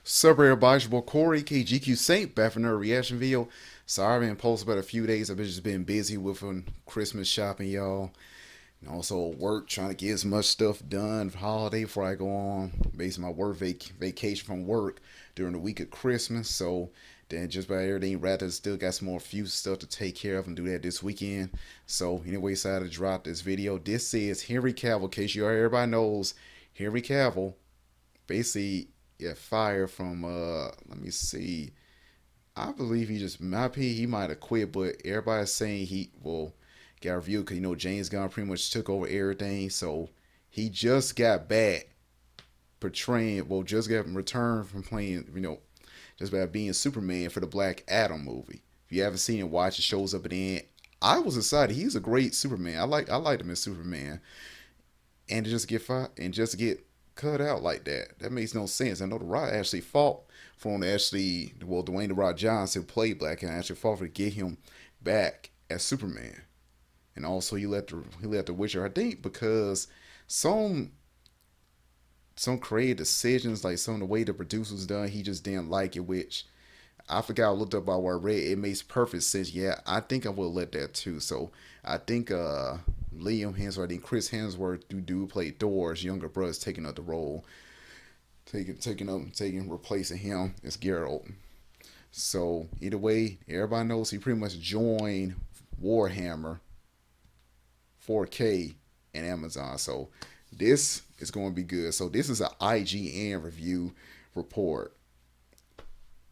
Sup everybody, it's your boy Corey, KGQ Saint, back for another reaction video. Sorry I've been posting about a few days. I've just been busy with Christmas shopping, y'all. And also work, trying to get as much stuff done for holiday before I go on basically my work vacation from work during the week of Christmas. So then just about everything rather still got some more few stuff to take care of and do that this weekend. So anyway, decided to drop this video. This is Henry Cavill, in case you everybody knows, Henry Cavill basically fired from let me see. I believe he just my opinion he might have quit, but everybody's saying he will get reviewed because James Gunn pretty much took over everything. So he just got back portraying just got returned from playing, just by being Superman for the Black Adam movie. If you haven't seen it, watch it, shows up at the end. I was excited. He's a great Superman. I liked him as Superman. And to just get fired and just get cut out like that makes no sense. I know The Rock actually fought for him to Dwayne The Rock Johnson played Black Adam actually fought for to get him back as Superman. And also he let the Witcher, I think, because some creative decisions, like some of the way the producers done, he just didn't like it, which I forgot. I looked up about what I read. It makes perfect sense. Yeah, I think I will let that too. So I think Liam Hemsworth, I think Chris Hemsworth do play Thor's younger brother, is taking up the role, replacing him as Geralt. So either way, everybody knows he pretty much joined Warhammer 4K and Amazon. So this is going to be good. So this is an IGN review report,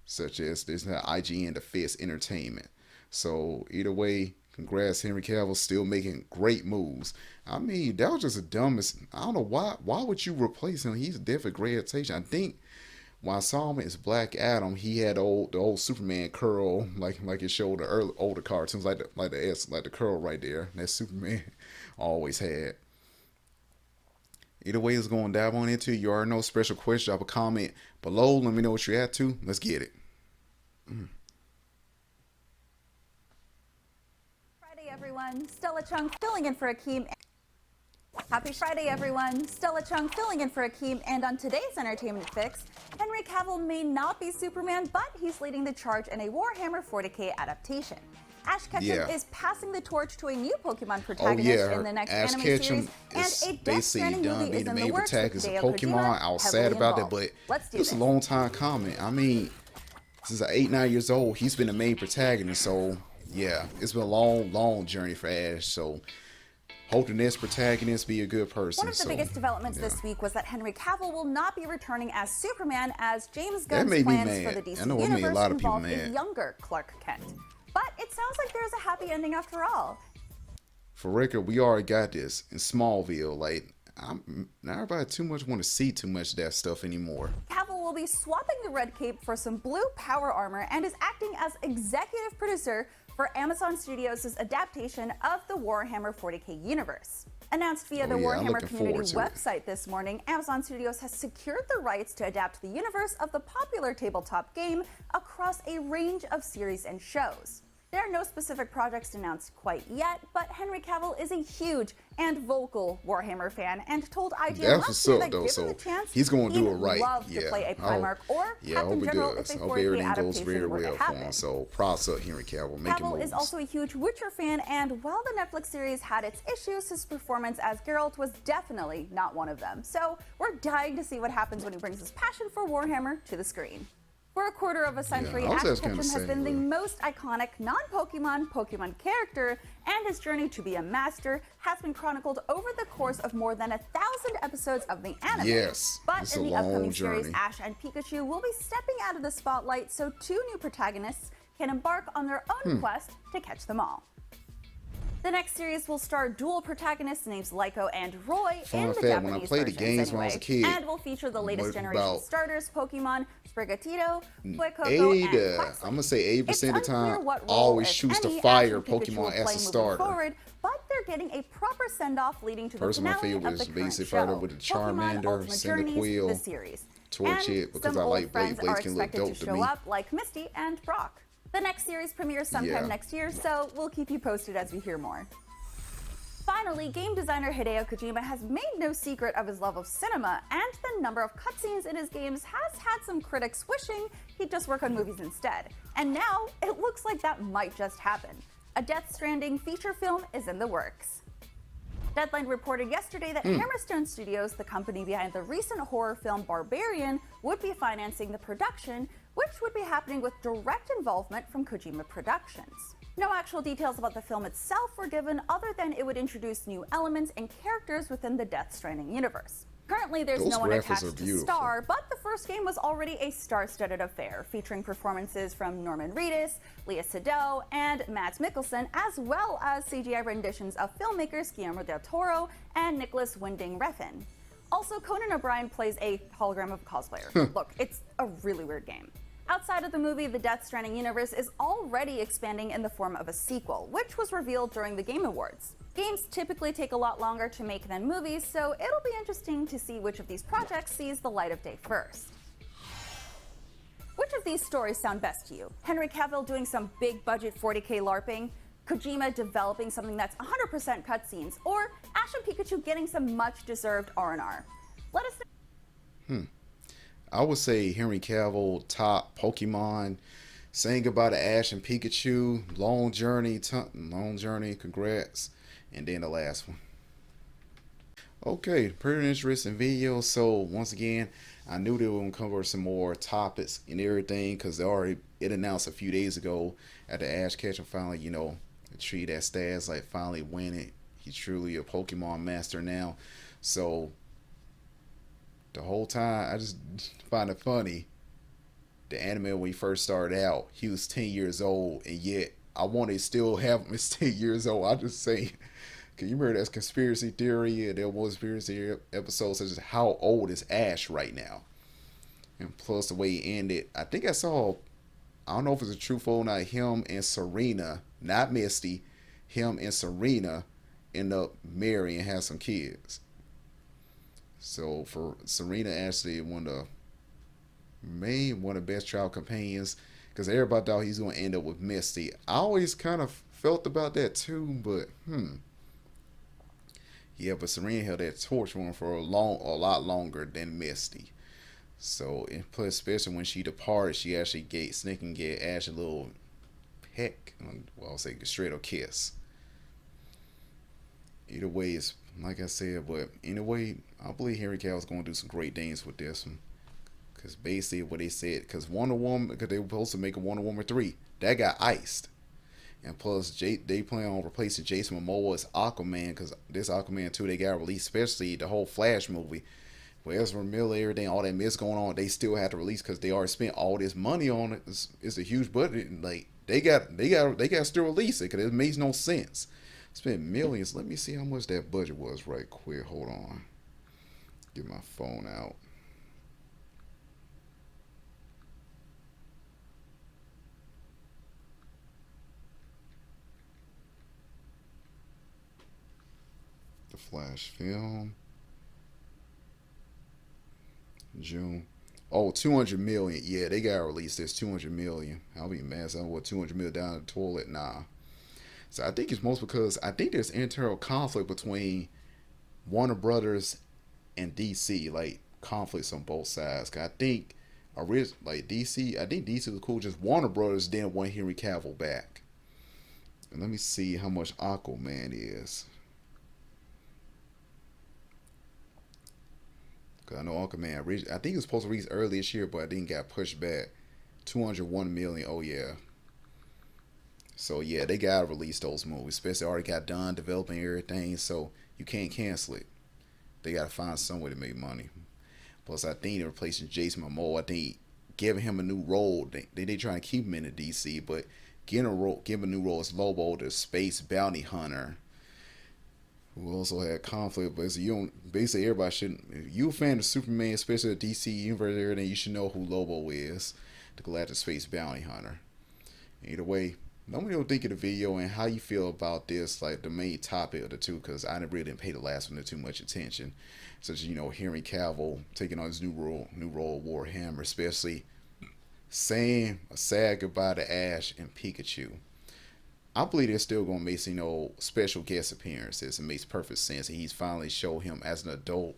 such as this is IGN Defense Entertainment. So either way, congrats, Henry Cavill, still making great moves. I mean, that was just the dumbest. I don't know why. Why would you replace him? He's definitely a great adaptation. I think when I saw him as Black Adam, he had the old Superman curl, like it showed the older cartoons, like the curl right there. That Superman always had. Either way, it's going to dive on into. You already know. Special question. Drop a comment below. Let me know what you're at to. Let's get it. Friday, everyone. Stella Chung filling in for Akeem. Happy Friday, everyone. Stella Chung filling in for Akeem. And on today's Entertainment Fix, Henry Cavill may not be Superman, but he's leading the charge in a Warhammer 40k adaptation. Ash Ketchum is passing the torch to a new Pokemon protagonist in the next Ash anime Ketchum series, and a Death Stranding done movie being is the in the main works with protagonist of Hideo Pokemon. Kojima I was sad about that, but it's a long time coming. I mean, since I'm 8-9 years old, he's been the main protagonist. So yeah, it's been a long journey for Ash. So hoping this protagonist be a good person. One of the biggest developments this week was that Henry Cavill will not be returning as Superman, as James Gunn's plans for the DC universe involve a younger Clark Kent. But it sounds like there's a happy ending after all. For record, we already got this in Smallville. Like, not everybody too much want to see too much of that stuff anymore. Cavill will be swapping the red cape for some blue power armor and is acting as executive producer for Amazon Studios' adaptation of the Warhammer 40k universe. Announced via the Warhammer community website this morning, Amazon Studios has secured the rights to adapt the universe of the popular tabletop game across a range of series and shows. There are no specific projects announced quite yet, but Henry Cavill is a huge and vocal Warhammer fan and told IGN last year that given the chance, he's going to do it right. Love to play a Primarch or Captain General if a 40k adaptation were to happen. So props up Henry Cavill. Cavill is also a huge Witcher fan, and while the Netflix series had its issues, his performance as Geralt was definitely not one of them. So we're dying to see what happens when he brings his passion for Warhammer to the screen. For a quarter of a century, Ash Ketchum has been the most iconic non-Pokemon character, and his journey to be a master has been chronicled over the course of more than 1,000 episodes of the anime. But in the upcoming series, Ash and Pikachu will be stepping out of the spotlight so two new protagonists can embark on their own quest to catch them all. The next series will star dual protagonists named Lyko and Roy in the Japanese versions when I was a kid, and will feature the latest generation starters Pokemon Sprigatito, Fuecoco, and Quaxly. I'm gonna say 80% of the time, always choose to fire Pokemon as a starter. Forward, but they're getting a proper send-off leading to the finale of the current show, with the Pokemon Charmander, Ultimate Journeys, the series. And some old friends are expected to show up, like Misty and Brock. The next series premieres sometime next year, so we'll keep you posted as we hear more. Finally, game designer Hideo Kojima has made no secret of his love of cinema, and the number of cutscenes in his games has had some critics wishing he'd just work on movies instead. And now, it looks like that might just happen. A Death Stranding feature film is in the works. Deadline reported yesterday that Hammerstone Studios, the company behind the recent horror film Barbarian, would be financing the production, which would be happening with direct involvement from Kojima Productions. No actual details about the film itself were given other than it would introduce new elements and characters within the Death Stranding universe. Currently, there's no one attached to star, but the first game was already a star-studded affair, featuring performances from Norman Reedus, Lea Seydoux, and Mads Mikkelsen, as well as CGI renditions of filmmakers Guillermo del Toro and Nicholas Winding Refn. Also, Conan O'Brien plays a hologram of a cosplayer. Look, it's a really weird game. Outside of the movie, the Death Stranding universe is already expanding in the form of a sequel, which was revealed during the Game Awards. Games typically take a lot longer to make than movies, so it'll be interesting to see which of these projects sees the light of day first. Which of these stories sound best to you? Henry Cavill doing some big budget 40K LARPing? Kojima developing something that's 100% cutscenes? Or Ash and Pikachu getting some much deserved R&R? Let us know. I would say Henry Cavill, top Pokemon, saying goodbye to Ash and Pikachu, long journey, congrats, and then the last one. Okay, pretty interesting video. So once again, I knew they were going to cover some more topics and everything because it announced a few days ago at the Ash Ketchum finally, the tree that Stas like finally winning. He's truly a Pokemon master now. So the whole time, I just find it funny. The anime when he first started out, he was 10 years old, and yet I want to still have him as 10 years old. I just say, can you remember that conspiracy theory? And there was conspiracy episodes such as how old is Ash right now? And plus the way he ended, I think I saw, I don't know if it's a true or not, him and Serena, not Misty, him and Serena end up marrying and have some kids. So for Serena, actually one of the best child companions, because everybody thought he's going to end up with Misty. I always kind of felt about that too, but yeah, but Serena held that torch for him for a lot longer than Misty. So, and plus, especially when she departed, she actually gave Ash a little peck, well, I'll say straight up kiss. Either way, it's like I said, but anyway, I believe Henry Cavill's going to do some great things with this one. Because basically what they said, because Wonder Woman, because they were supposed to make a Wonder Woman 3, that got iced. And plus, they plan on replacing Jason Momoa as Aquaman, because this Aquaman 2, they got released, especially the whole Flash movie. With Ezra Miller, everything, all that mess going on, they still have to release because they already spent all this money on it. It's a huge budget. And like, they got to still release it because it makes no sense. Spent millions. Let me see how much that budget was right quick. Hold on. Get my phone out. The Flash film. June. Oh, 200 million. Yeah, they got to release this 200 million. I'll be mad. So what, 200 million down the toilet? Nah. So I think it's most because I think there's internal conflict between Warner Brothers and DC, like conflicts on both sides. Cause I think DC, I think DC was cool. Just Warner Brothers didn't want Henry Cavill back. And let me see how much Aquaman is. Cause I know Aquaman, I think it was supposed to release early this year, but I think got pushed back. 201 million. Oh yeah. So yeah, they gotta release those movies. Especially already got done developing everything, so you can't cancel it. They gotta find some way to make money. Plus, I think they're replacing Jason Momoa. I think giving him a new role. They trying to keep him in the DC, but give a new role as Lobo, the space bounty hunter, who also had conflict. But basically everybody should. If you a fan of Superman, especially the DC universe, everything, you should know who Lobo is, the Galactic Space Bounty Hunter. Either way. Let me know what you think of the video and how you feel about this, like the main topic of the two, because I really didn't pay the last one too much attention. Such as, Henry Cavill taking on his new role of Warhammer, especially saying a sad goodbye to Ash and Pikachu. I believe they're still gonna make special guest appearances. It makes perfect sense. And he's finally showed him as an adult,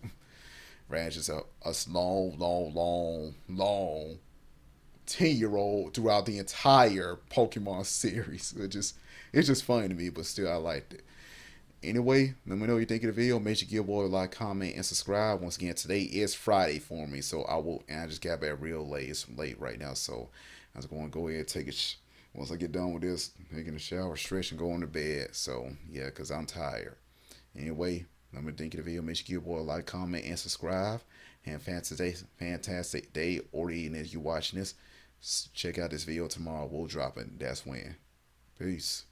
rather just a long, long, long, long 10-year-old throughout the entire Pokemon series. It's just funny to me, but still I liked it. Anyway, let me know what you think of the video. Make sure you give a boy a like, comment, and subscribe. Once again, today is Friday for me, so I just got back real late. It's late right now, so I was going to go ahead and take it. Once I get done with this, taking a shower, stretch, and going to bed. So yeah, cause I'm tired. Anyway, let me think of the video. Make sure you give a boy a like, comment, and subscribe. Have a fantastic day or evening as you watching this. Check out this video tomorrow. We'll drop it. That's when. Peace.